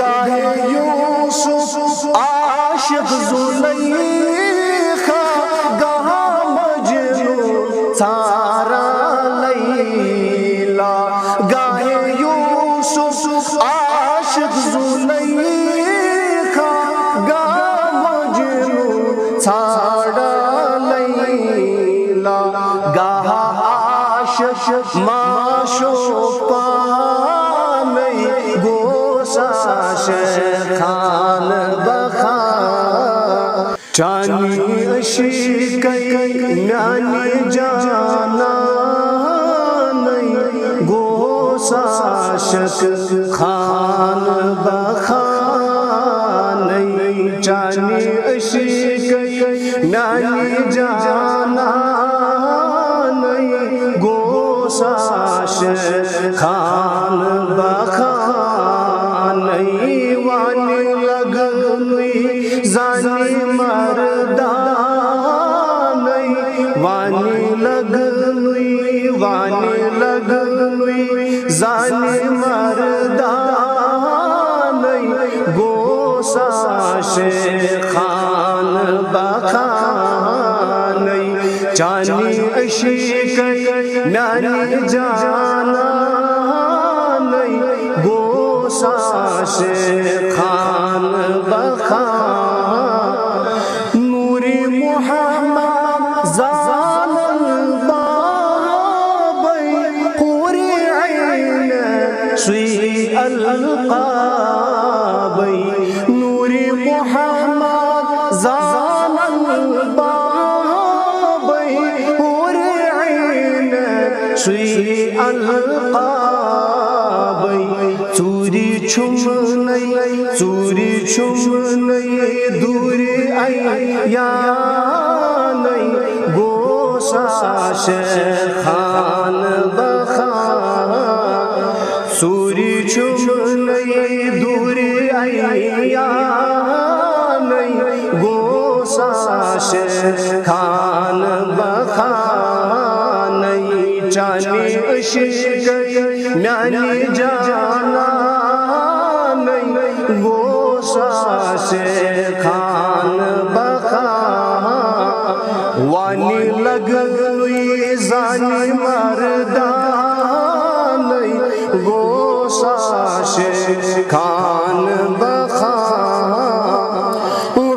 گاہے یوسف عاشق زلیخا گاہا مجنون سارا لیلا گاہے یوسف عاشق زلیخا گاہا مجنون سارا لیلا گاہا عاشق معشوقہ خان بخان چانی عشقی میانی جانا گوسا عاشق خان بخان چانی عشقی میانی جانا گوسا عاشق خان بخان وانی لگنوی زانی مردان وانی لگنوی زانی مردان گوسا عاشق خان بخان چانی عشقی میانی جانا گوسا عاشق خان بخان نوری محمد زال البابی قوری عین سوی القابی نوری محمد زال البابی قوری عین سوی القابی چوری چھمنی دوری ایانی گوسا عاشق خان بخان چوری چھمنی دوری ایانی گوسا عاشق خان بخان چانی عشقی میانی جانا گوسا عاشق خان بخان وانی لگنوی زانی مردان گوسا عاشق خان بخان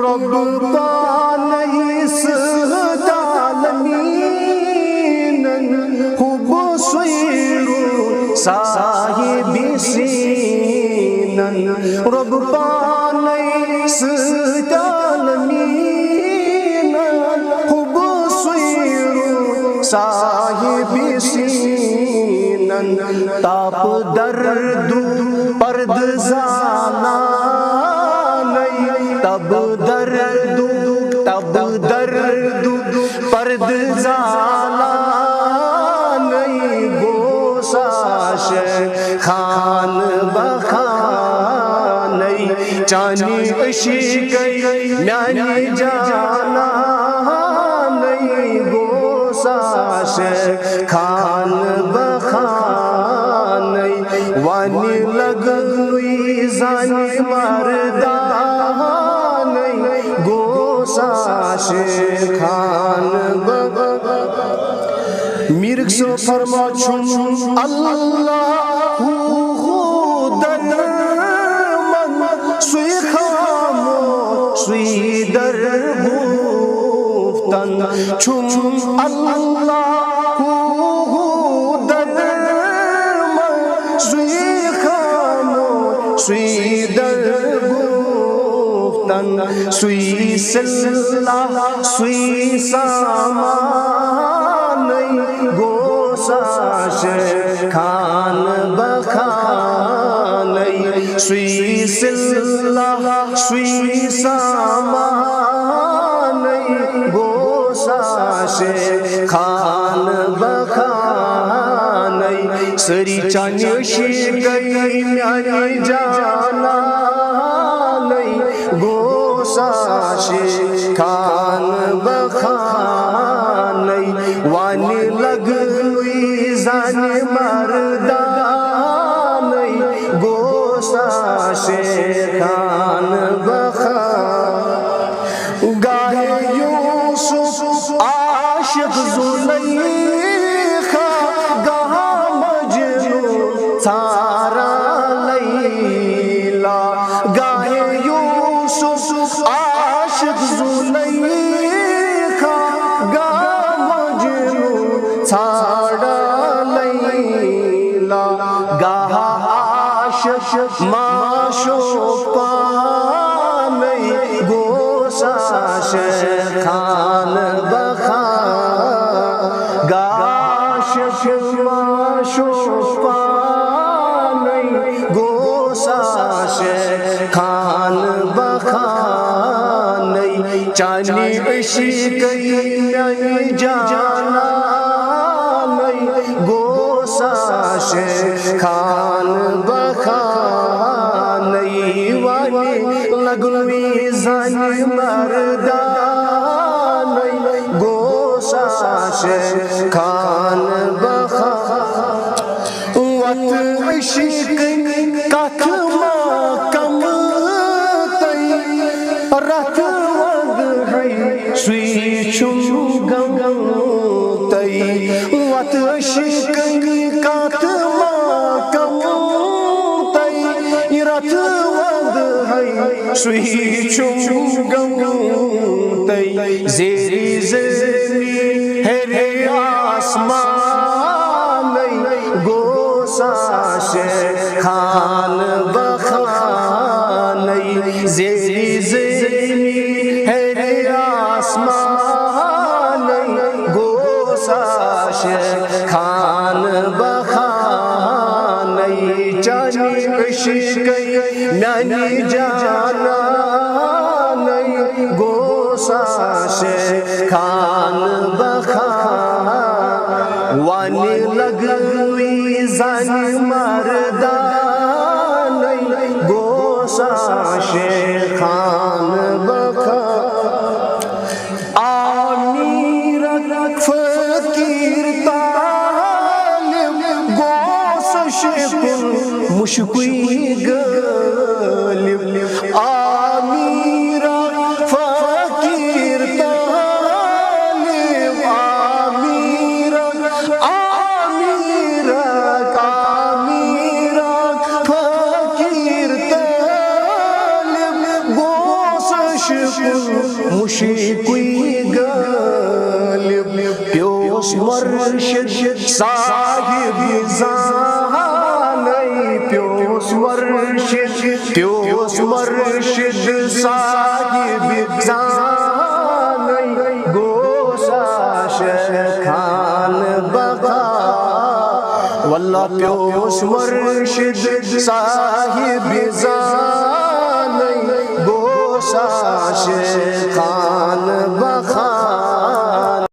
رب بانی سدالمین خوب سویرو صاحب سینن رب بانی سدالمین خوب سویرو صاحب سینن تاپ دردو پرد زانا تب دردو پرد زانا گوسا عاشق خان بخان چانی عشقی میانی جانا گوسا عاشق خان بخان وانی لگنوی زانی مردان گوسا عاشق خان بخان میرک سو فرما چھم اللہ در من سوی خامو سوی در گفتن چھم اللہ در من سوی خامو سوی در گفتن سوی سلح سوی سامان گوسا عاشق خان بخان سوی سلح سوی سامان گوسا عاشق خان بخان سری چانی عشقی میانی جانا گوسا عاشق خان بخان وانی لگنوی زانی مردان گوسا عاشق خان بخان گاہے یوسف عاشق زلیخا گاہا مجنو تھارا لیلا گاہے یوسف عاشق زلیخا گاہا مجنو تھارا لیلا گاہا عاشق معشوق پانی گوسا خان بخان گاہا عاشق معشوق پانی گوسا خان بخان چانی عشق میانی جانا گوسا خان بخان وانی لگنوی زانی مردان گوسا خان بخان وات عشق کت کم تی رت ود ہے سوی چم گم تی وات عشق کت کم تی رت ود ہے سوی چم گم تی زیری زمین ہے آسمان گوسا خان بخان زیری زمین ہے آسمان گوسا خان بخان چانی عشق میانی جانا گوسا خان بخان وانی لگوی زانی مردان گوسا خان بخان امیر فقیر طالب گوسا مشکوی غالب امیر فقیر طالب امیر فقیر طالب گوسا مشکوی غالب پیوس مرشد صاحب زانی پیوس مرشد صاحب زانی گوسا خان بخان واللہ پیوس مرشد صاحب زانی